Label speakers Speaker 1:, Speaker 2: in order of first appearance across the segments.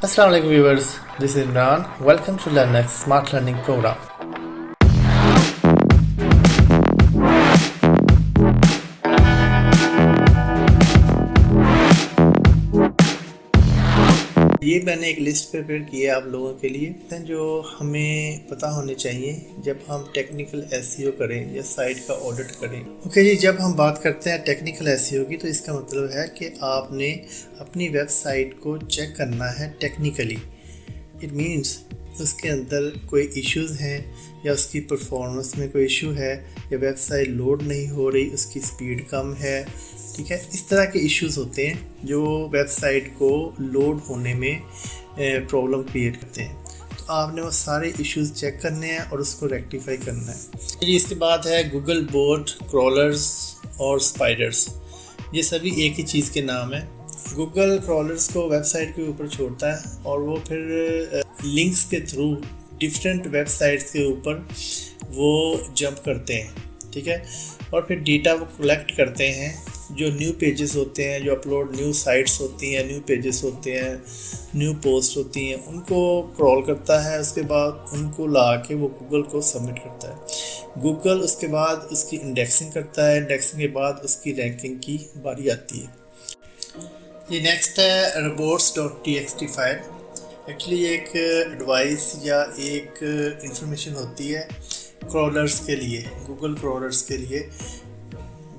Speaker 1: Assalamu alaikum viewers, this is Imran. Welcome to LearnX Smart Learning Program. ये मैंने एक list prepare की है आप लोगों के लिए जो हमें पता होने चाहिए जब हम टेक्निकल एसईओ करें या साइट का ऑडिट करें। ओके जी, जब हम बात करते हैं टेक्निकल एसईओ की तो इसका मतलब है कि आपने अपनी वेबसाइट को चेक करना है टेक्निकली। इट मीन्स उसके अंदर कोई इश्यूज़ हैं या उसकी परफॉर्मेंस में कोई इशू है या वेबसाइट लोड नहीं हो रही, उसकी स्पीड कम है, ठीक है। इस तरह के इश्यूज़ होते हैं जो वेबसाइट को लोड होने में प्रॉब्लम क्रिएट करते हैं। तो आपने वो सारे इश्यूज़ चेक करने हैं और उसको रेक्टिफाई करना है। इसके बाद है गूगल बोट, क्रॉलर्स और स्पाइडर्स। ये सभी एक ही चीज़ के नाम है। गूगल क्रॉलर्स को वेबसाइट के ऊपर छोड़ता है और वो फिर लिंक्स के थ्रू डिफरेंट वेबसाइट्स के ऊपर वो जंप करते हैं, ठीक है। और फिर डेटा वो कलेक्ट करते हैं। जो न्यू पेजेस होते हैं, जो अपलोड न्यू साइट्स होती हैं, न्यू पेजेस होते हैं, न्यू पोस्ट होती हैं, उनको क्रॉल करता है। उसके बाद उनको ला के वो गूगल को सबमिट करता है। गूगल उसके बाद उसकी इंडेक्सिंग करता है। इंडेक्सिंग के बाद उसकी रैंकिंग की बारी आती है। ये नेक्स्ट है robots.txt फाइल। एक्चुअली एक एडवाइस या एक इंफॉर्मेशन होती है क्रॉलर्स के लिए, गूगल क्रॉलर्स के लिए।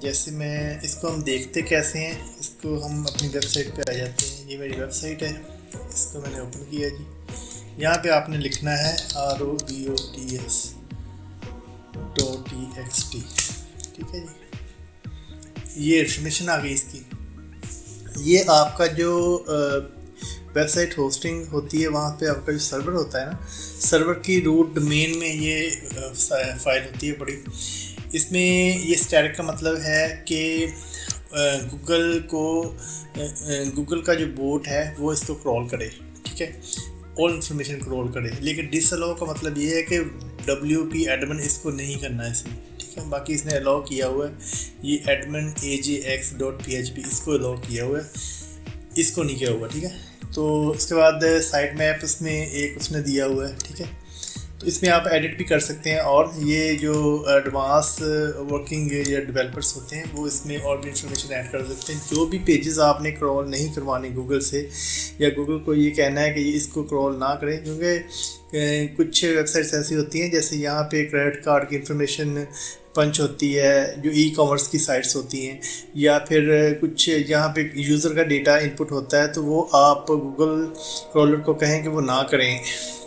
Speaker 1: जैसे मैं इसको हम देखते कैसे हैं, इसको हम अपनी वेबसाइट पे आ जाते हैं। ये मेरी वेबसाइट है, इसको मैंने ओपन किया जी। यहाँ पे आपने लिखना है robots.txt, ठीक है जी। ये इंफॉर्मेशन आ गई इसकी। ये आपका जो वेबसाइट होस्टिंग होती है वहाँ पे आपका जो सर्वर होता है ना, सर्वर की रूट डोमेन में ये फाइल होती है बड़ी। इसमें ये स्टैटिक का मतलब है कि गूगल का जो बोट है वो इसको क्रॉल करे, ठीक है, ऑल इन्फॉर्मेशन क्रॉल करे। लेकिन डिसअलाउ का मतलब ये है कि WP एडमिन इसको नहीं करना है इसमें, ठीक है। बाकी इसने अलाउ किया हुआ है। ये एडमिन ajax.php इसको अलाउ किया हुआ है, इसको नहीं किया हुआ, ठीक है। तो उसके बाद साइट मैप उसमें एक उसने दिया हुआ है, ठीक है। तो इसमें आप एडिट भी कर सकते हैं और ये जो एडवांस वर्किंग या डेवलपर्स होते हैं वो इसमें और भी इंफॉर्मेशन ऐड कर सकते हैं। जो भी पेजेस आपने क्रॉल नहीं करवाने गूगल से, या गूगल को ये कहना है कि ये इसको क्रॉल ना करें, क्योंकि कुछ वेबसाइट्स ऐसी होती हैं जैसे यहाँ पे क्रेडिट कार्ड की इंफॉर्मेशन पंच होती है, जो ई-कॉमर्स की साइट्स होती हैं, या फिर कुछ यहाँ पे यूज़र का डेटा इनपुट होता है, तो वो आप गूगल क्रॉलर को कहें कि वो ना करें,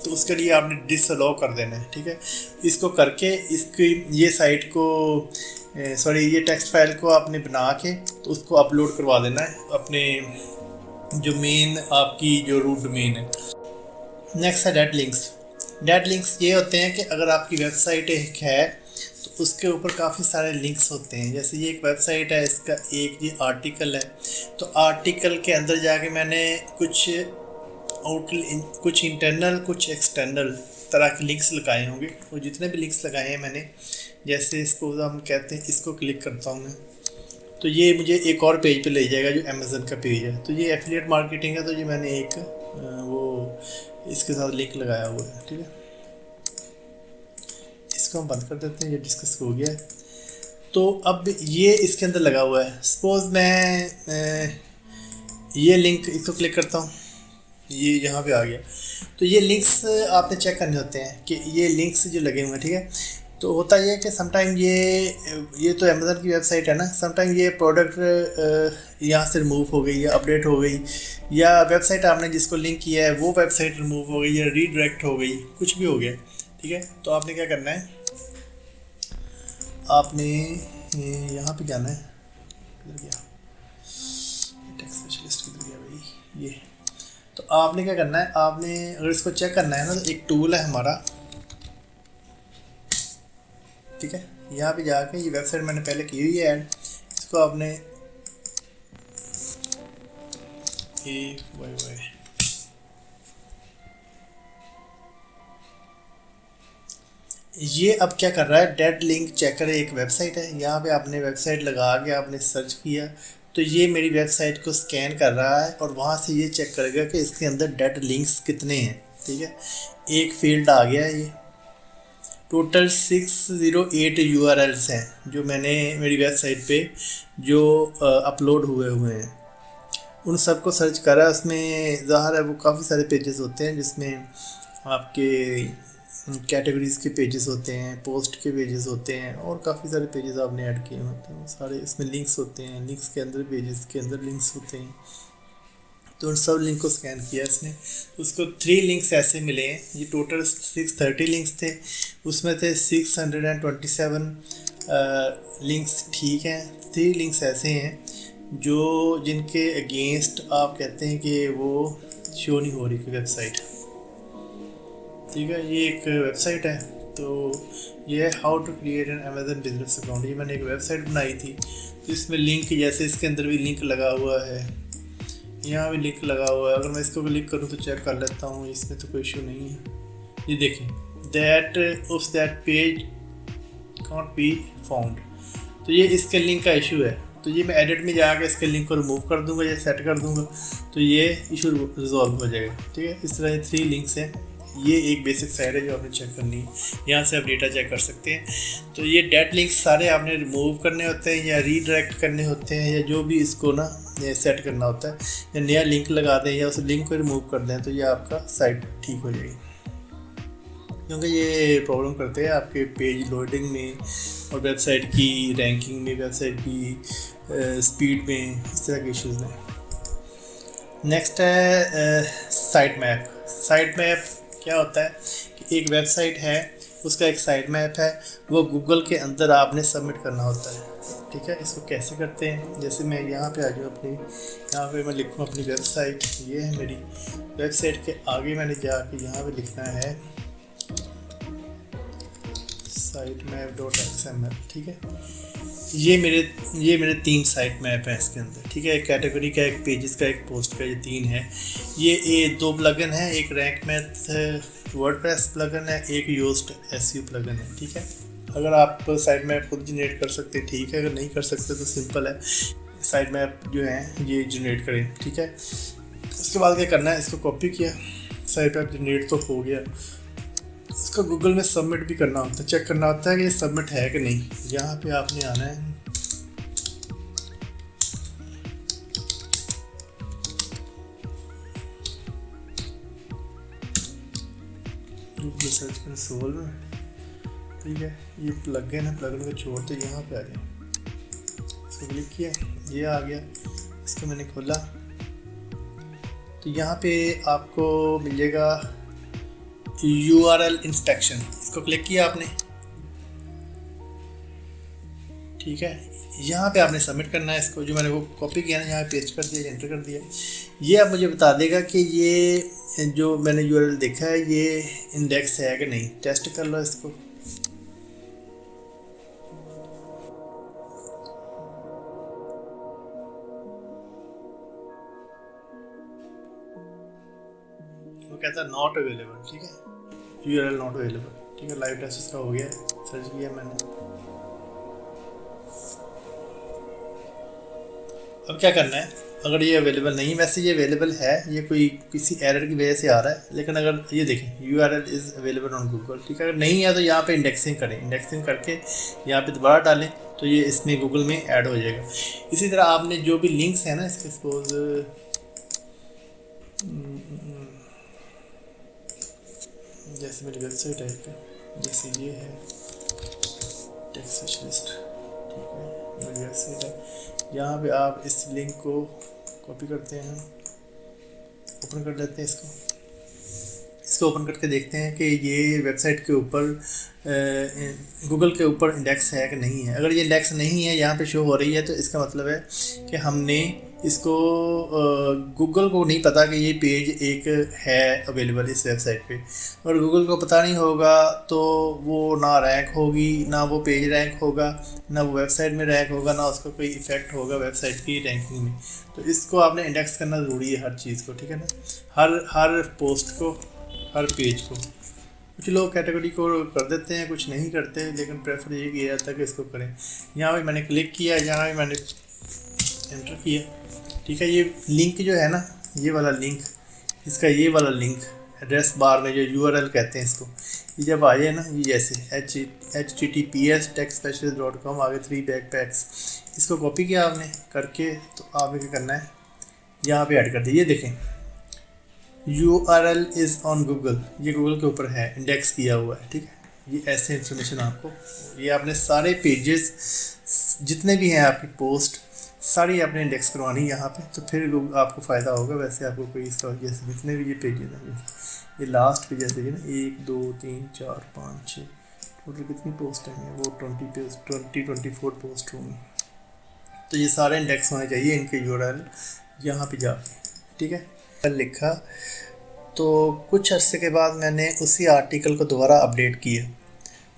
Speaker 1: तो उसके लिए आपने डिसअलाउ कर देना है, ठीक है। इसको करके इसकी ये साइट को ये टेक्स्ट फाइल को आपने बना के तो उसको अपलोड करवा देना है अपने जो मेन आपकी जो रूट डोमेन है। नेक्स्ट है डेड लिंक्स। डेड लिंक्स ये होते हैं कि अगर आपकी वेबसाइट एक है तो उसके ऊपर काफ़ी सारे लिंक्स होते हैं। जैसे ये एक वेबसाइट है, इसका एक ये आर्टिकल है, तो आर्टिकल के अंदर जाके मैंने कुछ इंटरनल कुछ एक्सटर्नल तरह के लिंक्स लगाए होंगे। और जितने भी लिंक्स लगाए हैं मैंने, जैसे इसको हम कहते हैं, इसको क्लिक करता हूँ मैं तो ये मुझे एक और पेज पे ले जाएगा जो अमेज़न का पेज है। तो ये एफिलिएट मार्केटिंग है, तो ये मैंने एक वो इसके साथ लिंक लगाया हुआ है, ठीक है। इसको हम बंद कर देते हैं, ये डिस्कस हो गया है। तो अब ये इसके अंदर लगा हुआ है। सपोज़ मैं ये लिंक इसको क्लिक करता हूँ, ये यहाँ पे आ गया। तो ये लिंक्स आपने चेक करने होते हैं कि ये लिंक्स जो लगे हुए हैं, ठीक है। तो होता ये है कि समटाइम ये तो अमेज़न की वेबसाइट है ना, समटाइम ये प्रोडक्ट यहाँ से रिमूव हो गई या अपडेट हो गई, या वेबसाइट आपने जिसको लिंक किया है वो वेबसाइट रिमूव हो गई या रीडायरेक्ट हो गई, कुछ भी हो गया, ठीक है। तो आपने क्या करना है, आपने यहाँ पे जाना है। किधर गया टेक्स्ट स्पेशलिस्ट, किधर गया भाई ये। तो आपने क्या करना है, आपने अगर इसको चेक करना है ना, तो एक टूल है हमारा, ठीक है। यहाँ पे जाके ये वेबसाइट मैंने पहले की हुई है ऐड, इसको आपने ये अब क्या कर रहा है, डेड लिंक चेकर एक वेबसाइट है। यहाँ पे आपने वेबसाइट लगा के आपने सर्च किया तो ये मेरी वेबसाइट को स्कैन कर रहा है और वहाँ से ये चेक करेगा कि इसके अंदर डेड लिंक्स कितने हैं। ठीक है, एक फील्ड आ गया है। ये टोटल 608 URLs हैं जो मैंने मेरी वेबसाइट पे जो अपलोड हुए हैं, उन सबको सर्च करा। उसमें ज़ाहिर है वो काफ़ी सारे पेजेस होते हैं जिसमें आपके कैटेगरीज़ के पेजेस होते हैं, पोस्ट के पेजेस होते हैं और काफ़ी सारे पेजेस आपने ऐड किए होते हैं। सारे इसमें लिंक्स होते हैं, लिंक्स के अंदर पेजेस के अंदर लिंक्स होते हैं। तो उन सब लिंक को स्कैन किया इसने, उसको 3 लिंक्स ऐसे मिले हैं। ये टोटल 630 लिंक्स थे, उसमें थे 627 लिंक्स ठीक हैं। 3 लिंक्स ऐसे हैं जो जिनके अगेंस्ट आप कहते हैं कि वो शो नहीं हो रही कोई वेबसाइट। ठीक है, ये एक वेबसाइट है। तो ये है how to create an Amazon business account. ये मैंने एक वेबसाइट बनाई थी, तो इसमें लिंक जैसे इसके अंदर भी लिंक लगा हुआ है, यहाँ भी लिंक लगा हुआ है। अगर मैं इसको क्लिक करूँ तो चेक कर लेता हूँ, इसमें तो कोई इशू नहीं है। ये देखें, that page can't be found, तो ये इसके लिंक का इशू है। तो ये मैं एडिट में जाकर इसके लिंक को रिमूव कर दूंगा या सेट कर दूंगा, तो ये इशू रिजॉल्व हो जाएगा। ठीक है, इस तरह 3 लिंक्स हैं। ये एक बेसिक साइट है जो आपने चेक करनी है, यहाँ से आप डेटा चेक कर सकते हैं। तो ये डेड लिंक्स सारे आपने रिमूव करने होते हैं या रीडायरेक्ट करने होते हैं, या जो भी इसको ना सेट करना होता है, या नया लिंक लगा दें या उस लिंक को रिमूव कर दें, तो ये आपका साइट ठीक हो जाएगी। क्योंकि ये प्रॉब्लम करते हैं आपके पेज लोडिंग में और वेबसाइट की रैंकिंग में, वेबसाइट की स्पीड में, इस तरह के इश्यूज़ में। नेक्स्ट है साइट मैप। साइट मैप क्या होता है कि एक वेबसाइट है, उसका एक साइट मैप है, वो गूगल के अंदर आपने सबमिट करना होता है। ठीक है, इसको कैसे करते हैं, जैसे मैं यहाँ पे आ जाऊँ अपनी, यहाँ पे मैं लिखूँ अपनी वेबसाइट, ये है मेरी वेबसाइट के आगे मैंने जाके यहाँ पे लिखना है sitemap.xml। ठीक है, ये मेरे 3 साइट मैप हैं इसके अंदर। ठीक है, एक कैटेगरी का, एक पेजेस का, एक पोस्ट का, ये 3 है। ये 2 प्लगइन है, एक रैंक मैथ वर्डप्रेस प्लगइन है, एक योस्ट एसईओ प्लगइन है। ठीक है, अगर आप साइट मैप खुद जनरेट कर सकते हैं ठीक है, अगर नहीं कर सकते तो सिंपल है, साइट मैप जो है ये जनरेट करें। ठीक है, उसके बाद क्या करना है, इसको कॉपी किया, साइट मैप जनरेट तो हो गया, इसको गूगल में सबमिट भी करना होता है, चेक करना होता है कि ये सबमिट है कि नहीं। यहाँ पे आपने आना है, गूगल सर्च कंसोल में। ठीक है, ये प्लगइन है, प्लगइन को छोड़ते यहाँ पे आ जाए, इसको क्लिक किया, ये आ गया। इसको मैंने खोला तो यहाँ पे आपको मिलेगा URL इंस्पेक्शन, इसको क्लिक किया आपने। ठीक है, यहाँ पे आपने सबमिट करना है इसको, जो मैंने वो कॉपी किया ना, यहाँ पेस्ट कर दिया, एंटर कर दिया। ये आप मुझे बता देगा कि ये जो मैंने URL देखा है ये इंडेक्स है कि नहीं। टेस्ट कर लो इसको। वो कहता है नॉट अवेलेबल। ठीक है, URL नॉट अवेलेबल। ठीक है, लाइव टेस्ट इसका हो गया, सर्च किया मैंने। अब क्या करना है, अगर ये अवेलेबल नहीं, वैसे ये अवेलेबल है, ये कोई किसी एरर की वजह से आ रहा है, लेकिन अगर ये देखें URL is available on Google. ठीक है, अगर नहीं है तो यहाँ पे इंडेक्सिंग करें, इंडेक्सिंग करके यहाँ पे दोबारा डालें तो ये इसमें गूगल में ऐड हो जाएगा। इसी तरह आपने जो भी लिंक्स हैं ना इसके, सपोज जैसे मेरी वेबसाइट है, जैसे ये है टेक स्पेशलिस्ट। ठीक है, मेरी वेबसाइट है, यहाँ पे आप इस लिंक को कॉपी करते हैं, ओपन कर लेते हैं इसको ओपन करके देखते हैं कि ये वेबसाइट के ऊपर गूगल के ऊपर इंडेक्स है कि नहीं है। अगर ये इंडेक्स नहीं है, यहाँ पे शो हो रही है, तो इसका मतलब है कि हमने इसको गूगल को नहीं पता कि ये पेज एक है अवेलेबल इस वेबसाइट पे, और गूगल को पता नहीं होगा तो वो ना रैंक होगी, ना वो पेज रैंक होगा, ना वो वेबसाइट में रैंक होगा, ना उसका कोई इफ़ेक्ट होगा वेबसाइट की रैंकिंग में। तो इसको आपने इंडेक्स करना ज़रूरी है हर चीज़ को। ठीक है ना, हर पोस्ट को, हर पेज को। कुछ लोग कैटेगरी को कर देते हैं, कुछ नहीं करते, लेकिन प्रेफर ये किया जाता है कि इसको करें। यहाँ भी मैंने क्लिक किया, यहाँ भी मैंने एंटर किया, ठीक है। ये लिंक जो है ना, ये वाला लिंक, इसका ये वाला लिंक एड्रेस बार में जो URL कहते हैं इसको, ये जब आ जाए ना, ये जैसे https://techspecialist.com आगे 3 backpacks, इसको कॉपी किया आपने करके, तो आपने क्या करना है, यहाँ पे ऐड कर दिया। ये देखें URL इज़ ऑन गूगल, ये गूगल के ऊपर है, इंडेक्स किया हुआ है, ठीक है। ये ऐसे इंफॉर्मेशन आपको, ये आपने सारे पेजेस जितने भी हैं आपकी पोस्ट सारी आपने इंडेक्स करवानी यहाँ पे, तो फिर आपको फ़ायदा होगा। वैसे आपको कोई इसका, जैसे जितने भी ये पेजेस हैं, ये लास्ट पेजेस देखिए ना, 1 2 3 4 5 6, टोटल कितनी पोस्ट हैं, वो 24 पोस्ट होंगी। तो ये सारे इंडेक्स होने चाहिए इनके URL यहाँ पे जाके, ठीक है। लिखा तो कुछ अर्से के बाद मैंने उसी आर्टिकल को दोबारा अपडेट किया,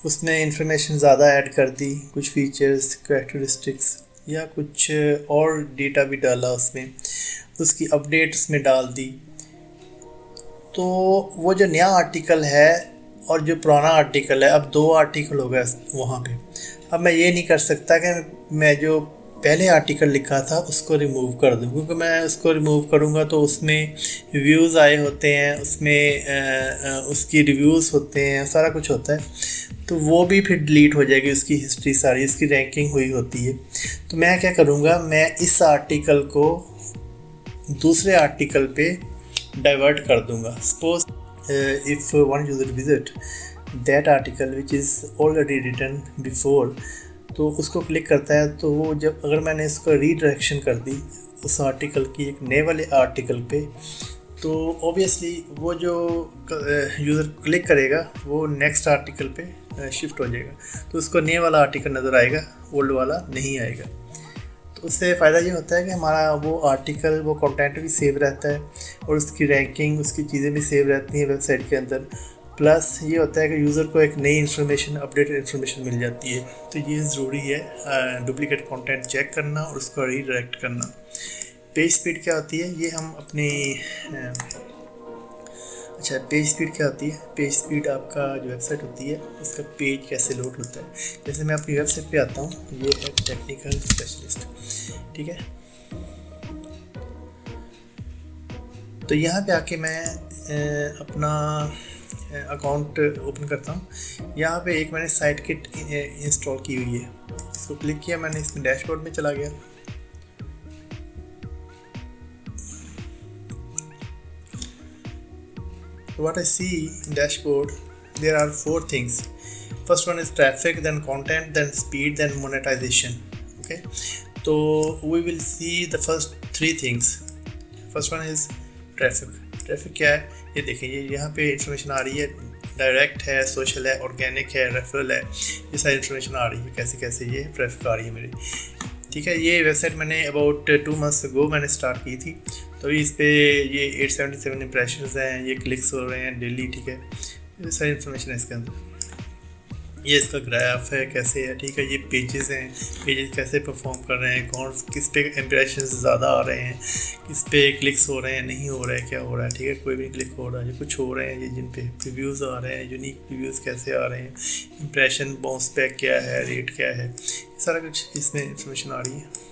Speaker 1: उसमें इंफॉर्मेशन ज़्यादा ऐड कर दी, कुछ फीचर्स, कैरेक्टरिस्टिक्स या कुछ और डेटा भी डाला उसमें, उसकी अपडेट उसमें डाल दी। तो वो जो नया आर्टिकल है और जो पुराना आर्टिकल है, अब 2 आर्टिकल हो गए वहाँ पे। अब मैं ये नहीं कर सकता कि मैं जो पहले आर्टिकल लिखा था उसको रिमूव कर दूँ, क्योंकि मैं उसको रिमूव करूँगा तो उसमें व्यूज़ आए होते हैं, उसमें उसकी रिव्यूज़ होते हैं, सारा कुछ होता है, तो वो भी फिर डिलीट हो जाएगी, उसकी हिस्ट्री सारी, इसकी रैंकिंग हुई होती है। तो मैं क्या करूँगा, मैं इस आर्टिकल को दूसरे आर्टिकल पे डाइवर्ट कर दूँगा। Suppose if one user visit that article which is already written before, तो उसको क्लिक करता है, तो वो जब अगर मैंने इसको रीडायरेक्शन कर दी उस आर्टिकल की एक नए वाले आर्टिकल पे, तो ऑब्वियसली वो जो यूज़र क्लिक करेगा वो नेक्स्ट आर्टिकल पे शिफ्ट हो जाएगा, तो उसको नए वाला आर्टिकल नज़र आएगा, ओल्ड वाला नहीं आएगा। तो उससे फ़ायदा ये होता है कि हमारा वो आर्टिकल, वो कंटेंट भी सेव रहता है और उसकी रैंकिंग, उसकी चीज़ें भी सेव रहती हैं वेबसाइट के अंदर। प्लस ये होता है कि यूज़र को एक नई इन्फॉर्मेशन, अपडेटेड इन्फॉर्मेशन मिल जाती है। तो ये ज़रूरी है डुप्लीकेट कंटेंट चेक करना और उसको रीडायरेक्ट करना। पेज स्पीड क्या होती है, ये हम अपनी अच्छा, पेज स्पीड क्या होती है, पेज स्पीड आपका जो वेबसाइट होती है उसका पेज कैसे लोड होता है। जैसे मैं अपनी वेबसाइट पे आता हूँ, ये है टेक्निकल स्पेशलिस्ट, ठीक है। तो यहाँ पे आके मैं अपना अकाउंट ओपन करता हूँ। यहाँ पे एक मैंने साइट किट इंस्टॉल की हुई है, इसको क्लिक किया मैंने, इसमें डैशबोर्ड में चला गया। What I see in dashboard, there are 4 things. First one is traffic, then content, then speed, then monetization. Okay, so we will see the first 3 things. First one is traffic. Traffic क्या है, ये देखिए, ये यहाँ पे information आ रही है, direct है, सोशल है, ऑर्गेनिक है, रेफरल है, ये सारी इंफॉर्मेशन आ रही है, कैसे कैसे ये ट्रैफिक आ रही है मेरी, ठीक है। ये वेबसाइट मैंने अबाउट 2 months ago मैंने स्टार्ट की थी, तो इस पे ये 877 इंप्रेशंस हैं, ये क्लिक्स हो रहे हैं डेली, ठीक है। ये सारी इन्फॉर्मेशन है इसके अंदर। ये इसका ग्राफ है कैसे है, ठीक है। ये पेजेस हैं, पेजेस कैसे परफॉर्म कर रहे हैं, कौन किस पे इंप्रेशंस ज़्यादा आ रहे हैं, किस पे क्लिक्स हो रहे हैं, नहीं हो रहे हैं, क्या हो रहा है, ठीक है। कोई भी क्लिक हो रहा है, ये कुछ हो रहे हैं, ये जिन पे रिव्यूज़ आ रहे हैं, यूनिक रिव्यूज़ कैसे आ रहे हैं, इंप्रेशन बाउंस बैक क्या है, रेट क्या है, सारा कुछ इसमें इंफॉर्मेशन आ रही है।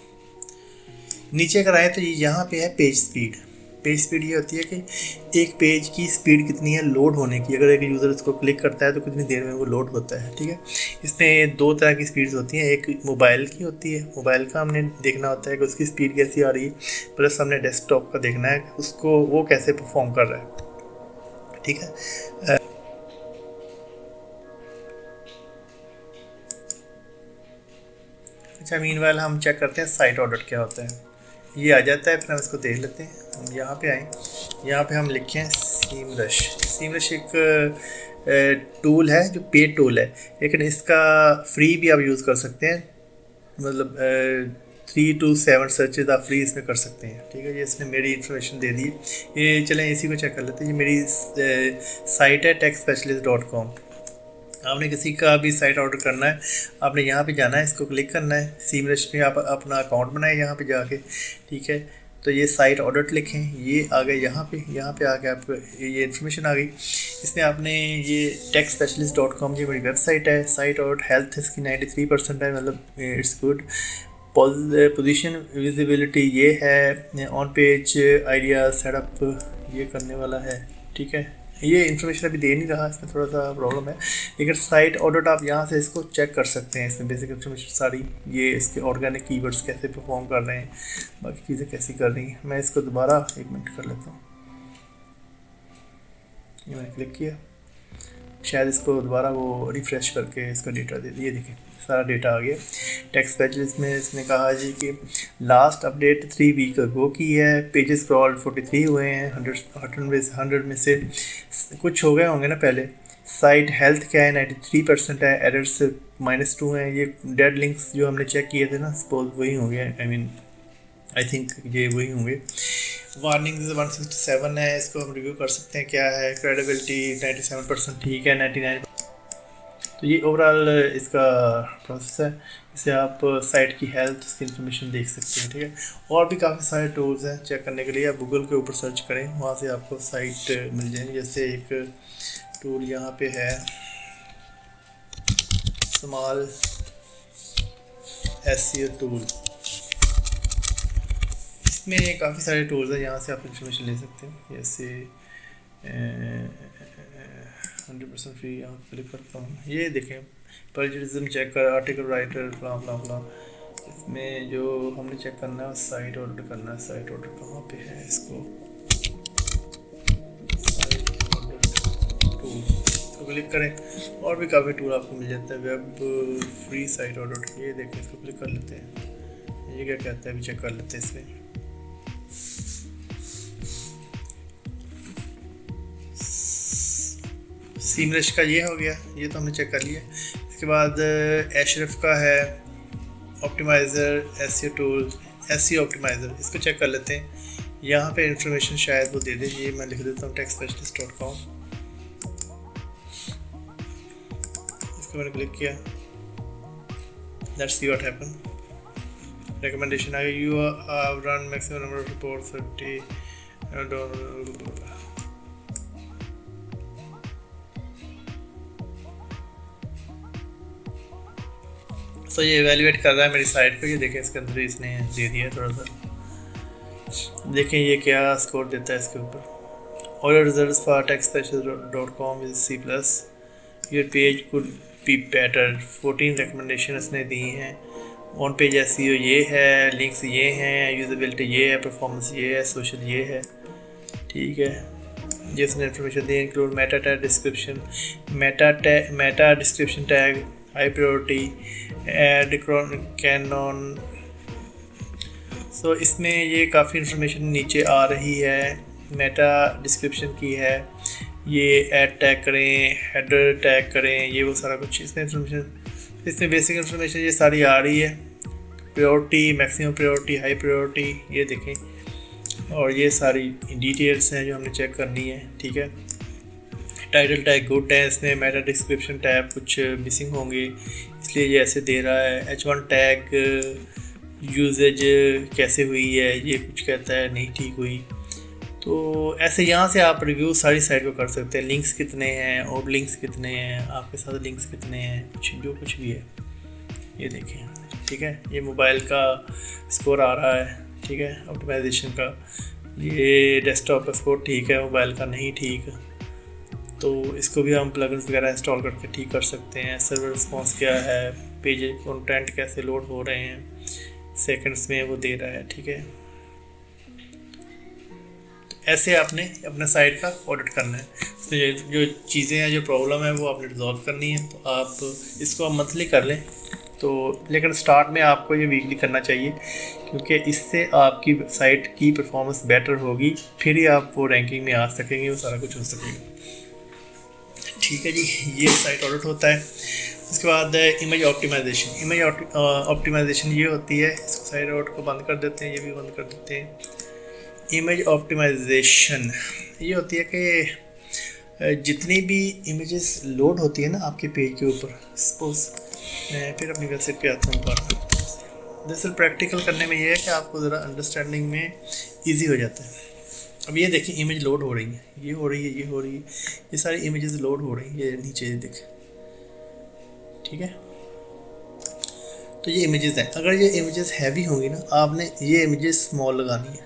Speaker 1: नीचे अगर आए तो ये यहाँ पे है पेज स्पीड। पेज स्पीड ये होती है कि एक पेज की स्पीड कितनी है लोड होने की, अगर एक यूज़र इसको क्लिक करता है तो कितनी देर में वो लोड होता है, ठीक है। इसमें 2 तरह की स्पीड्स होती हैं, एक मोबाइल की होती है, मोबाइल का हमने देखना होता है कि उसकी स्पीड कैसी आ रही है, प्लस हमने डेस्कटॉप का देखना है उसको वो कैसे परफॉर्म कर रहा है, ठीक है। अच्छा, मीनवाइल हम चेक करते हैं साइट ऑडिट क्या होता है। ये आ जाता है, फिर हम इसको देख लेते हैं। हम यहाँ पे आए, यहाँ पे हम लिखें सीमरश। सीमरश एक टूल है जो पेड टूल है, लेकिन इसका फ्री भी आप यूज़ कर सकते हैं, मतलब 3 to 7 सर्चेज आप फ्री इसमें कर सकते हैं, ठीक है। ये इसने मेरी इन्फॉर्मेशन दे दी। ये चलें इसी को चेक कर लेते हैं। ये मेरी साइट है techspecialist.com। आपने किसी का भी साइट ऑर्डर करना है, आपने यहाँ पे जाना है, इसको क्लिक करना है, सीमरश में आप अपना अकाउंट बनाए यहाँ पे जाके, ठीक है। तो ये साइट ऑर्डर लिखें, ये आ गए यहाँ पे आके आपको ये इन्फॉर्मेशन आ गई। इसमें आपने ये techspecialist.com ये मेरी वेबसाइट है। साइट ऑर्डर हेल्थ इसकी 93% है, मतलब इट्स गुड। पोजीशन विजिबिलिटी ये है, ऑन पेज आइडिया सेटअप ये करने वाला है, ठीक है। ये इन्फॉर्मेशन अभी दे नहीं रहा, इसमें थोड़ा सा प्रॉब्लम है, लेकिन साइट ऑडिट आप यहाँ से इसको चेक कर सकते हैं। इसमें बेसिक इन्फॉर्मेशन सारी, ये इसके ऑर्गेनिक कीवर्ड्स कैसे परफॉर्म कर रहे हैं, बाकी चीज़ें कैसी कर रही हैं। मैं इसको दोबारा 1 मिनट कर लेता हूँ, ये मैंने क्लिक किया, शायद इसको दोबारा वो रिफ़्रेश करके इसका डेटा दे दिए। देखिए सारा डेटा आ गया। टेक्स्ट स्पेशलिस्ट में इसने कहा जी कि लास्ट अपडेट 3 वीक अगो की है, पेजेस स्क्रॉल 43 हुए हैं, 100 में से कुछ हो गए होंगे ना पहले। साइट हेल्थ क्या है 93% है, एरर्स -2 हैं। ये डेड लिंक्स जो हमने चेक किए थे ना, सपोज वही होंगे, आई थिंक ये वही होंगे। वार्निंग 167 है, इसको हम रिव्यू कर सकते हैं क्या है। क्रेडिबिलिटी 97% ठीक है, 99। तो ये ओवरऑल इसका प्रोसेस है। इसे आप साइट की हेल्थ, इसकी इन्फॉर्मेशन देख सकते हैं, ठीक है। और भी काफ़ी सारे टूल्स हैं चेक करने के लिए। आप गूगल के ऊपर सर्च करें, वहाँ से आपको साइट मिल जाएंगी। जैसे एक टूल यहाँ पे है, स्मॉल SEO टूल, इसमें काफ़ी सारे टूल्स हैं, यहाँ से आप इन्फॉर्मेशन ले सकते हैं। जैसे 100% फ्री, यहाँ क्लिक करता हूँ, ये देखें प्लेजरिज्म चेक कर, आर्टिकल राइटर, फ्ला फ्ला फ्ला। इसमें जो हमने चेक करना है साइट ऑर्डर करना है। साइट ऑर्डर कहाँ पे है, इसको साइट ऑर्डर टूल, इसको क्लिक करें। और भी काफ़ी टूल आपको मिल जाता है। वेब फ्री साइट ऑर्डर, ये देखें, इसको क्लिक कर लेते हैं। ये क्या कहता है अभी चेक कर लेते हैं इसमें। सीमरश का ये हो गया, ये तो हमने चेक कर लिया। इसके बाद एशरफ का है optimiser SEO tool, SEO optimiser, इसको चेक कर लेते हैं। यहाँ पे इंफॉर्मेशन शायद वो दे दे, ये मैं लिख देता हूँ techspecialist.com। इसको मैंने क्लिक किया, let's see what happen. Recommendation आ गई, you have run maximum number of reports 30। तो ये एवेल्यूएट कर रहा है मेरी साइट को। ये देखें इसके अंदर इसने दे दिया थोड़ा सा, देखें ये क्या स्कोर देता है इसके ऊपर। All results for techspecialist.com is C+, your page could be better, 14 recommendation इसने दी हैं। ऑन पेज SEO ये है, लिंक्स ये हैं, यूजेबिलिटी ये है, परफॉर्मेंस ये है, सोशल ये है, ठीक है। जिसने इन्फॉर्मेशन दी include meta tag description, meta description tag, high priority, add canon. So इसमें ये काफ़ी इन्फॉर्मेशन नीचे आ रही है, मेटा डिस्क्रिप्शन की है। ये ऐड टैग करें, हेडर टैग करें, ये वो सारा कुछ इसमें इन्फॉर्मेशन, इसमें बेसिक इन्फॉर्मेशन ये सारी आ रही है। Priority, maximum priority, high priority, ये देखें। और ये सारी डिटेल्स हैं जो हमने चेक करनी है, ठीक है। टाइटल टैग गुड है, इसमें मेटा डिस्क्रिप्शन टैग कुछ मिसिंग होंगे इसलिए ये ऐसे दे रहा है। H1 टैग यूजेज कैसे हुई है, ये कुछ कहता है नहीं ठीक हुई। तो ऐसे यहाँ से आप रिव्यू सारी साइट को कर सकते हैं। लिंक्स कितने हैं और लिंक्स कितने हैं, आपके साथ लिंक्स कितने हैं, कुछ भी है, ये देखें, ठीक है। ये मोबाइल का स्कोर आ रहा है, ठीक है, ऑप्टिमाइजेशन का। ये डेस्कटॉप का स्कोर ठीक है, मोबाइल का नहीं ठीक। तो इसको भी हम प्लगइन्स वगैरह इंस्टॉल करके ठीक कर सकते हैं। सर्वर रिस्पॉन्स क्या है, पेज कंटेंट कैसे लोड हो रहे हैं, सेकंड्स में वो दे रहा है, ठीक है। तो ऐसे आपने अपने साइट का ऑडिट करना है। तो जो चीज़ें हैं, जो प्रॉब्लम है, वो आपने रिजॉल्व करनी है। तो आप इसको मंथली कर लें, तो लेकिन स्टार्ट में आपको ये वीकली करना चाहिए, क्योंकि इससे आपकी साइट की परफॉर्मेंस बेटर होगी, फिर ही आप वो रैंकिंग में आ सकेंगे, वो सारा कुछ हो सकेगा, ठीक है जी। ये साइट ऑडिट होता है। उसके बाद इमेज ऑप्टिमाइजेशन। इमेज ऑप्टिमाइजेशन ये होती है, इसको साइट ऑडिट को बंद कर देते हैं, ये भी बंद कर देते हैं। इमेज ऑप्टिमाइजेशन ये होती है कि जितनी भी इमेजेस लोड होती है ना आपके पेज के ऊपर, सपोज मैं फिर अपनी वेबसाइट पे आता हूँ दोबारा। दरअसल प्रैक्टिकल करने में ये है कि आपको ज़रा अंडरस्टैंडिंग में ईजी हो जाता है। अब ये देखिए इमेज लोड हो रही है, ये हो रही है, ये हो रही है, ये सारी इमेजेस लोड हो रही है, ये नीचे देखें, ठीक है। तो ये इमेजेस हैं। अगर ये इमेजेस हैवी होंगी ना, आपने ये इमेजेस स्मॉल लगानी है,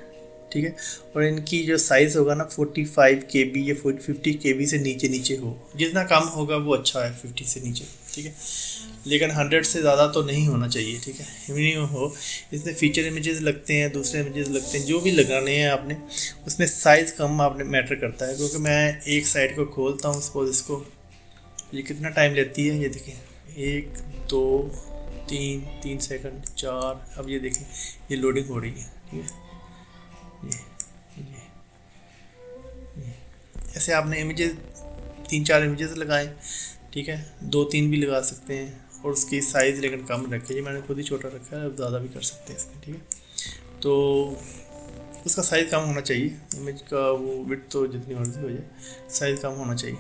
Speaker 1: ठीक है। और इनकी जो साइज़ होगा ना 45 KB या 50 KB से नीचे हो, जितना कम होगा वो अच्छा है 50 से नीचे, ठीक है। लेकिन 100 से ज़्यादा तो नहीं होना चाहिए, ठीक है, मिनिमम हो। इसमें फीचर इमेजेस लगते हैं, दूसरे इमेजेस लगते हैं, जो भी लगाने हैं आपने, उसमें साइज़ कम आपने मैटर करता है। क्योंकि मैं एक साइड को खोलता हूँ, सपोज इसको, ये कितना टाइम लेती है, ये देखें 1 2 3 सेकंड 4, अब ये देखें ये लोडिंग हो रही है, ठीक है। ये ऐसे आपने इमेजेस 3-4 इमेजेस लगाएं, ठीक है, 2-3 भी लगा सकते हैं। और उसकी साइज़ लेकिन कम रखें, ये मैंने खुद ही छोटा रखा है, अब ज़्यादा भी कर सकते हैं इसमें, ठीक है। तो उसका साइज़ कम होना चाहिए, इमेज का वो विड्थ तो जितनी मर्जी हो जाए, साइज़ कम होना चाहिए।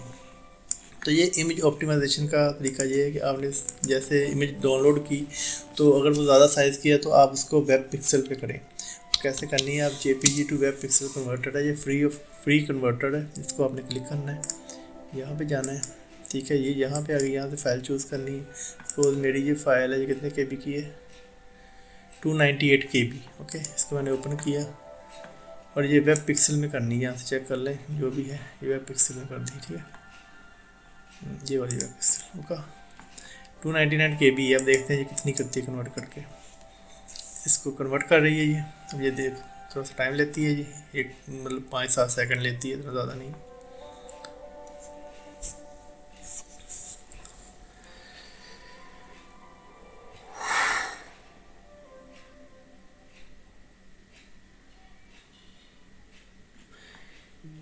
Speaker 1: तो ये इमेज ऑप्टिमाइजेशन का तरीका ये है कि आपने जैसे इमेज डाउनलोड की, तो अगर वो ज़्यादा साइज़ की है तो आप उसको वेब पिक्सल पे करें। कैसे करनी है, आप JPG to web pixel converter है, ये फ्री कन्वर्टर है, इसको आपने क्लिक करना है, यहाँ पे जाना है, ठीक है। ये यहाँ पे आ गई, यहाँ से फ़ाइल चूज़ करनी है। तो मेरी ये फ़ाइल है, ये कितने KB की है, 298 KB, ओके। इसको मैंने ओपन किया और ये वेब पिक्सल में करनी है, यहाँ से चेक कर लें, जो भी है ये वेब पिक्सल में कर दी, ठीक है। ये वाली वेब पिक्सल, ओके, 299 KB है। अब देखते हैं ये कितनी करती है कन्वर्ट करके। इसको कन्वर्ट कर रही है ये, अब ये देख थोड़ा सा टाइम लेती है, ये एक मतलब 5-7 सेकंड लेती है, इतना ज़्यादा नहीं।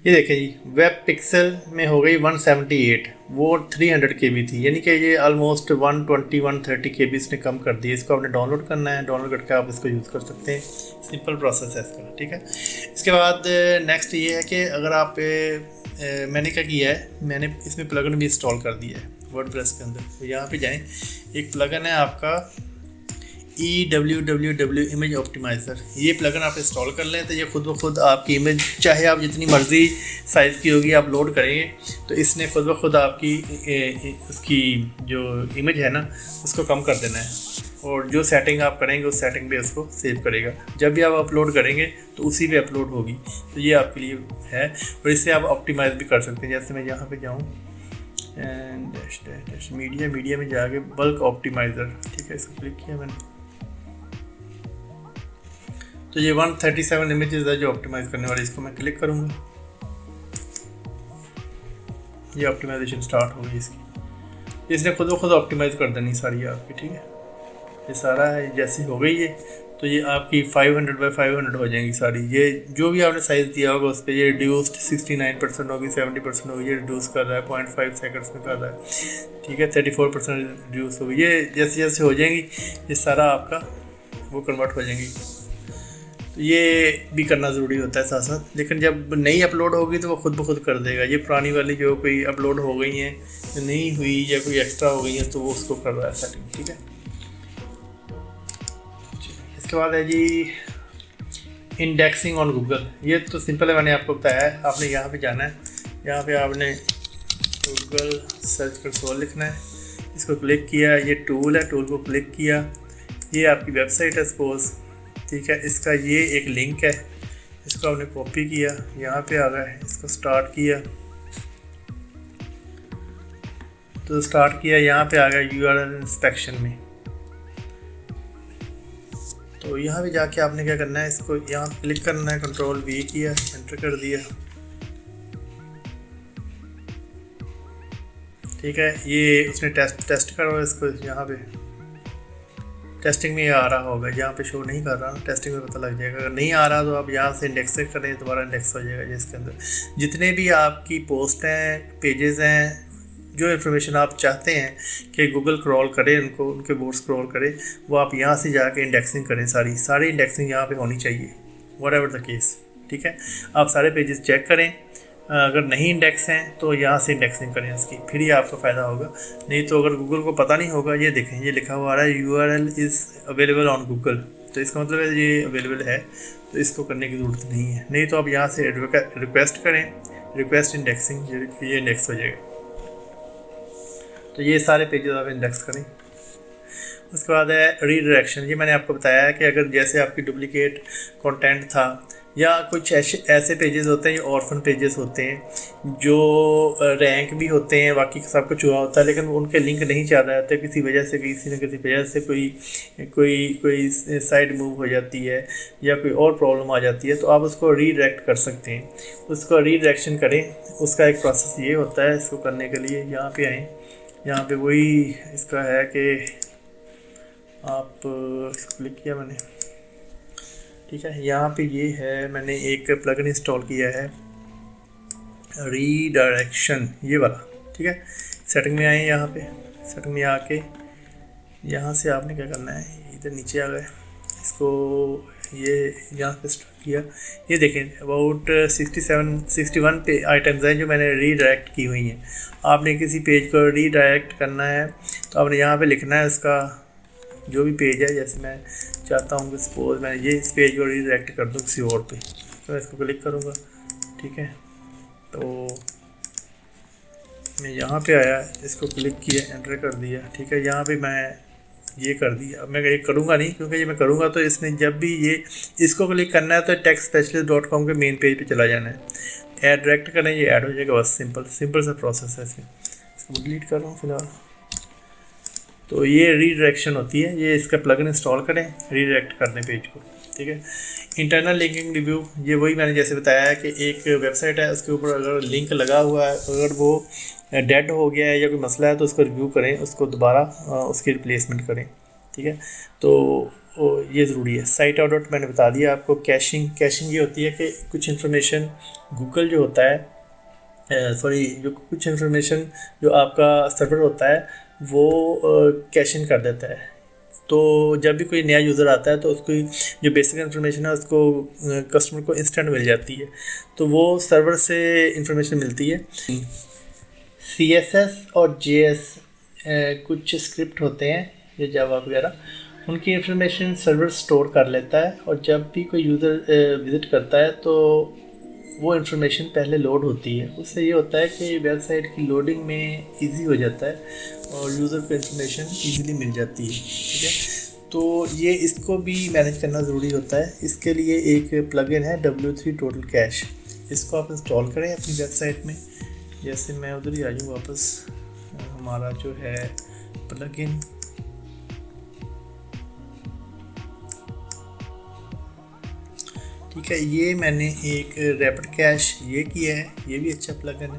Speaker 1: ये देखें जी, वेब पिक्सल में हो गई 178, वो 300 KB थी, यानी कि ये ऑलमोस्ट 120-130 KB इसने कम कर दी। इसको आपने डाउनलोड करना है, डाउनलोड करके आप इसको यूज़ कर सकते हैं, सिंपल प्रोसेस है इसका, ठीक है। इसके बाद नेक्स्ट ये है कि अगर आप मैंने क्या किया है, मैंने इसमें प्लगइन भी इंस्टॉल कर दिया है वर्डप्रेस के अंदर। तो यहाँ पे जाएँ, एक प्लगइन है आपका EWWW इमेज ऑप्टिमाइज़र, ये प्लगइन आप इंस्टॉल कर लें तो ये खुद ब खुद आपकी इमेज, चाहे आप जितनी मर्ज़ी साइज़ की होगी आप लोड करेंगे, तो इसने खुद ब खुद आपकी उसकी जो इमेज है ना उसको कम कर देना है। और जो सेटिंग आप करेंगे उस सेटिंग पे उसको सेव करेगा। जब भी आप अपलोड करेंगे तो उसी पे अपलोड होगी। तो ये आपके लिए है, और इससे आप ऑप्टिमाइज़ भी कर सकते हैं। जैसे मैं यहाँ पे जाऊँ एंड मीडिया में जाके बल्क ऑप्टिमाइज़र, ठीक है, इसको क्लिक किया मैंने, तो ये 137 इमेजेस है जो ऑप्टिमाइज़ करने वाले। इसको मैं क्लिक करूँगा, ये ऑप्टिमाइजेशन स्टार्ट हो गई इसकी। इसने खुद ब खुद ऑप्टिमाइज़ कर देनी सारी आपकी, ठीक है। ये सारा है, जैसी हो गई है तो ये आपकी 500 बाई 500 हो जाएंगी सारी। ये जो भी आपने साइज़ दिया होगा उस पर ये रिड्यूस्ड 69% होगी, 70% होगी, ये रिड्यूस कर रहा है 0.5 सेकंड्स में कर रहा है, ठीक है। 34% रिड्यूस होगी। ये जैसे जैसे हो जाएंगी ये सारा आपका वो कन्वर्ट हो जाएंगी। तो ये भी करना ज़रूरी होता है साथ साथ, लेकिन जब नई अपलोड होगी तो वो खुद ब खुद कर देगा। ये पुरानी वाली जो कोई अपलोड हो गई हैं, नहीं हुई या कोई एक्स्ट्रा हो गई है तो वो उसको कर रहा है सेटिंग, ठीक है। इसके बाद है जी इंडेक्सिंग ऑन गूगल। ये तो सिंपल है, मैंने आपको बताया है। आपने यहाँ पे जाना है, यहाँ पे आपने गूगल सर्च कंसोल लिखना है, इसको क्लिक किया, ये टूल है, टूल को क्लिक किया, ये आपकी वेबसाइट है सपोज, ठीक है। इसका ये एक लिंक है, इसको आपने कॉपी किया, यहाँ पे आ गया, इसको स्टार्ट किया, तो स्टार्ट किया, यहाँ पे आ गया URL इंस्पेक्शन में। तो यहाँ पे जाके आपने क्या करना है, इसको यहाँ क्लिक करना है, Ctrl+V किया, एंटर कर दिया, ठीक है। ये उसने टेस्ट करो इसको, यहाँ पे टेस्टिंग में आ रहा होगा, यहाँ पे शो नहीं कर रहा, टेस्टिंग में पता लग जाएगा। अगर नहीं आ रहा तो आप यहाँ से इंडेक्स करें, दोबारा इंडेक्स हो जाएगा। जिसके अंदर जितने भी आपकी पोस्ट हैं, पेजेस हैं, जो इन्फॉर्मेशन आप चाहते हैं कि गूगल क्रॉल करे, उनको उनके बोर्ड क्रॉल करे, वो आप यहाँ से जाके इंडेक्सिंग करें। सारी इंडेक्सिंग यहाँ पे होनी चाहिए, व्हाटएवर द केस, ठीक है। आप सारे पेजेस चेक करें, अगर नहीं इंडेक्स हैं तो यहाँ से इंडेक्सिंग करें इसकी, फिर ही आपको फ़ायदा होगा। नहीं तो अगर गूगल को पता नहीं होगा, ये देखें ये लिखा हुआ आ रहा है URL is available on Google, तो इसका मतलब है ये अवेलेबल है, तो इसको करने की ज़रूरत नहीं है। नहीं तो आप यहाँ से रिक्वेस्ट करें, रिक्वेस्ट इंडेक्सिंग, ये इंडेक्स हो जाएगा। तो ये सारे पेजेस आप इंडेक्स करें। उसके बाद है रीडायरेक्शन। ये मैंने आपको बताया है कि अगर जैसे आपकी डुप्लीकेट कंटेंट था या कुछ ऐसे पेजेस होते हैं जो ऑर्फन पेजेस होते हैं जो रैंक भी होते हैं, बाकी सब कुछ हुआ होता है, लेकिन उनके लिंक नहीं चल रहे होते किसी वजह से, किसी न किसी वजह से कोई कोई कोई साइड मूव हो जाती है या कोई और प्रॉब्लम आ जाती है, तो आप उसको रीडायरेक्ट कर सकते हैं। उसको रीडायरेक्शन करें, उसका एक प्रोसेस ये होता है। इसको करने के लिए यहाँ पे आएँ, यहाँ पे वही इसका है कि आप क्लिक किया मैंने, ठीक है। यहाँ पे ये है, मैंने एक प्लगइन इंस्टॉल किया है रीडायरेक्शन, ये वाला, ठीक है। सेटिंग में आए, यहाँ पे सेटिंग में आके यहाँ से आपने क्या करना है, इधर नीचे आ गए, इसको ये यहाँ पे स्टार्ट किया। ये देखें अबाउट 61 पे आइटम्स हैं जो मैंने रीडायरेक्ट की हुई हैं। आपने किसी पेज को रीडायरेक्ट करना है तो आपने यहाँ पे लिखना है उसका जो भी पेज है। जैसे मैं चाहता हूँ कि सपोज मैं ये इस पेज को रीडायरेक्ट कर दूँ किसी और पे, तो मैं इसको क्लिक करूँगा, ठीक है। तो मैं यहाँ पे आया, इसको क्लिक किया, एंटर कर दिया, ठीक है। यहाँ पे मैं ये कर दिया। अब मैं ये करूँगा नहीं, क्योंकि ये मैं करूँगा तो इसने जब भी ये इसको क्लिक करना है तो techspecialist.com के मेन पेज पे चला जाना है। ऐड डायरेक्ट करना है, ये ऐड हो जाएगा, बस सिंपल सा प्रोसेस है। इसको डिलीट कर रहा हूँ फिलहाल। तो ये रीडायरेक्शन होती है, ये इसका प्लगइन इंस्टॉल करें रीडायरेक्ट करने पेज को, ठीक है। इंटरनल लिंकिंग रिव्यू, ये वही मैंने जैसे बताया है कि एक वेबसाइट है, उसके ऊपर अगर लिंक लगा हुआ है, अगर वो डेड हो गया है या कोई मसला है तो उसको रिव्यू करें, उसको दोबारा उसकी रिप्लेसमेंट करें, ठीक है। तो ये ज़रूरी है। साइट आउट मैंने बता दिया आपको। कैशिंग ये होती है कि कुछ इन्फॉर्मेशन गूगल जो होता है, जो कुछ इन्फॉर्मेशन जो आपका सर्वर होता है वो कैशिंग कर देता है। तो जब भी कोई नया यूज़र आता है तो उसको जो बेसिक इन्फॉर्मेशन है उसको कस्टमर को इंस्टेंट मिल जाती है, तो वो सर्वर से इन्फॉर्मेशन मिलती है। CSS और JS कुछ स्क्रिप्ट होते हैं, ये जावा वगैरह, उनकी इन्फॉर्मेशन सर्वर स्टोर कर लेता है, और जब भी कोई यूज़र विज़िट करता है तो वो इन्फॉर्मेशन पहले लोड होती है। उससे ये होता है कि वेबसाइट की लोडिंग में इजी हो जाता है और यूज़र को इन्फॉर्मेशन इजीली मिल जाती है, ठीक है। तो ये इसको भी मैनेज करना ज़रूरी होता है। इसके लिए एक प्लगइन है W3 टोटल कैश, इसको आप इंस्टॉल करें अपनी वेबसाइट में। जैसे मैं उधर ही आ जाऊँ वापस, हमारा जो है प्लगइन, ठीक है। ये मैंने एक रैपिड कैश ये किया है, ये भी अच्छा प्लगइन है।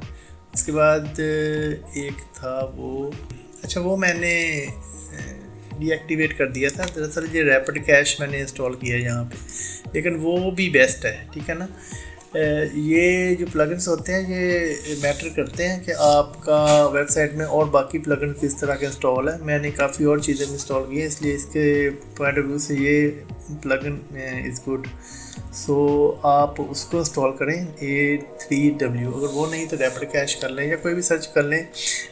Speaker 1: उसके बाद एक था वो, अच्छा वो मैंने डीएक्टिवेट कर दिया था। दरअसल ये रैपिड कैश मैंने इंस्टॉल किया है यहाँ पे, लेकिन वो भी बेस्ट है, ठीक है ना। ये जो प्लगइन्स होते हैं ये मैटर करते हैं कि आपका वेबसाइट में और बाकी प्लगइन किस तरह के इंस्टॉल है। मैंने काफ़ी और चीज़ें इंस्टॉल की हैं, इसलिए इसके पॉइंट ऑफ व्यू से ये प्लगइन इज़ गुड। सो आप उसको इंस्टॉल करें A3W, अगर वो नहीं तो रैपिड कैश कर लें या कोई भी सर्च कर लें।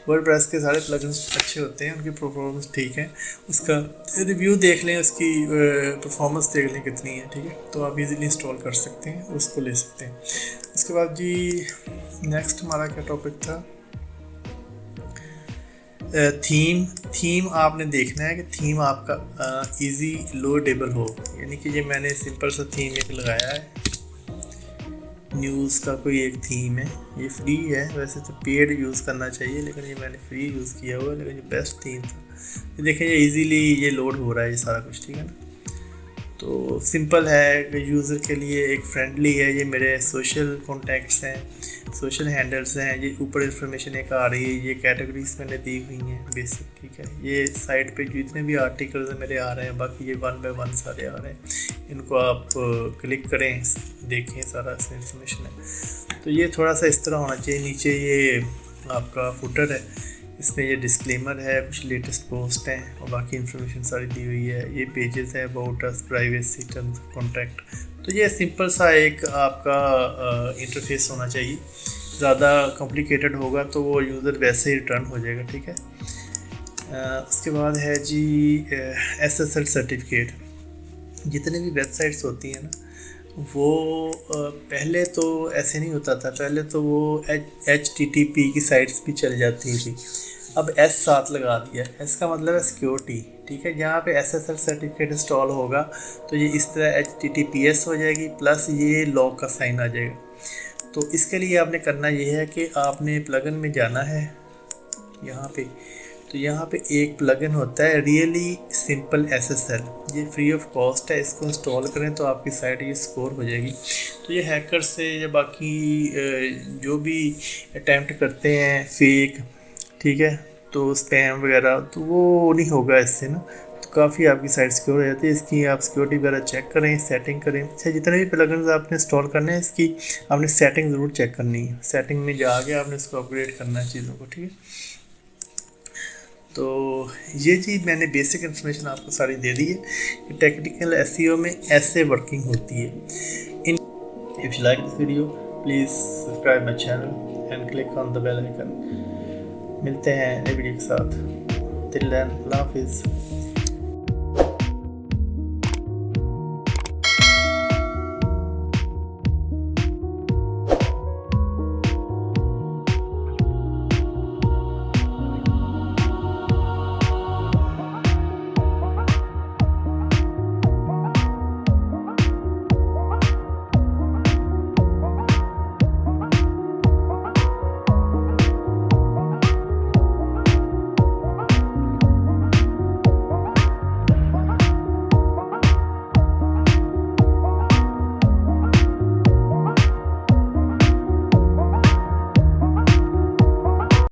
Speaker 1: वर्डप्रेस के सारे प्लगइन्स अच्छे होते हैं, उनकी परफॉर्मेंस ठीक है, उसका रिव्यू देख लें, उसकी परफॉर्मेंस देख लें कितनी है, ठीक है। तो आप इजीली इंस्टॉल कर सकते हैं, उसको ले सकते हैं। उसके बाद जी नेक्स्ट हमारा क्या टॉपिक था, थीम आपने देखना है कि थीम आपका इजी लोडेबल हो, यानी कि ये मैंने सिंपल सा थीम एक लगाया है, न्यूज़ का कोई एक थीम है, ये फ्री है, वैसे तो पेड यूज़ करना चाहिए लेकिन ये मैंने फ्री यूज़ किया हुआ है, लेकिन ये बेस्ट थीम था। ये देखें ये इजीली ये लोड हो रहा है ये सारा कुछ, ठीक है ना। तो सिंपल है, यूज़र के लिए एक फ्रेंडली है। ये मेरे सोशल कॉन्टैक्ट्स हैं, सोशल हैंडल्स हैं, ये ऊपर इन्फॉर्मेशन एक आ रही है, ये कैटेगरीज मैंने दी हुई हैं बेसिक, ठीक है। ये साइट पे जितने भी आर्टिकल्स हैं मेरे आ रहे हैं, बाकी ये 1 बाय 1 सारे आ रहे हैं, इनको आप क्लिक करें, देखें, सारा इन्फॉर्मेशन है। तो ये थोड़ा सा इस तरह होना चाहिए। नीचे ये आपका फुटर है, इसमें ये डिस्क्लेमर है, कुछ लेटेस्ट पोस्ट हैं और बाकी इन्फॉर्मेशन सारी दी हुई है। ये पेजेस है about us, privacy, terms of contract. तो ये सिंपल सा एक आपका इंटरफेस होना चाहिए, ज़्यादा कॉम्प्लिकेटेड होगा तो वो यूज़र वैसे ही रिटर्न हो जाएगा, ठीक है। उसके बाद है जी SSL सर्टिफिकेट। जितने भी वेबसाइट्स होती हैं ना वो पहले तो ऐसे नहीं होता था, पहले तो वो HTTP की साइट्स भी चल जाती थी। अब एस साथ लगा दिया, एस का मतलब है सिक्योरिटी, ठीक है। जहाँ पे SSL सर्टिफिकेट इंस्टॉल होगा तो ये इस तरह HTTPS हो जाएगी प्लस ये लॉग का साइन आ जाएगा। तो इसके लिए आपने करना ये है कि आपने प्लगइन में जाना है यहाँ पे, तो यहाँ पे एक प्लगइन होता है रियली सिंपल SSL, ये फ्री ऑफ कॉस्ट है, इसको इंस्टॉल करें तो आपकी साइट ये स्कोर हो जाएगी। तो ये हैकर से या बाकी जो भी अटैम्प्ट करते हैं फेक, ठीक है, तो स्पैम वगैरह तो वो नहीं होगा इससे ना, तो काफ़ी आपकी साइट सिक्योर हो जाती है। इसकी आप सिक्योरिटी वगैरह चेक करें, सेटिंग करें। अच्छा, जितने भी प्लगइन्स आपने इंस्टॉल करने हैं इसकी आपने सेटिंग ज़रूर चेक करनी है, सेटिंग में जाके आपने इसको अपग्रेड करना है चीज़ों को, ठीक है। तो ये चीज़ मैंने बेसिक इन्फॉर्मेशन आपको सारी दे दी है कि टेक्निकल एसईओ में ऐसे वर्किंग होती है। If you like this video please subscribe my channel and click on the bell icon. मिलते हैं नई वीडियो के साथ। टिल देन, अल्लाह हाफिज़।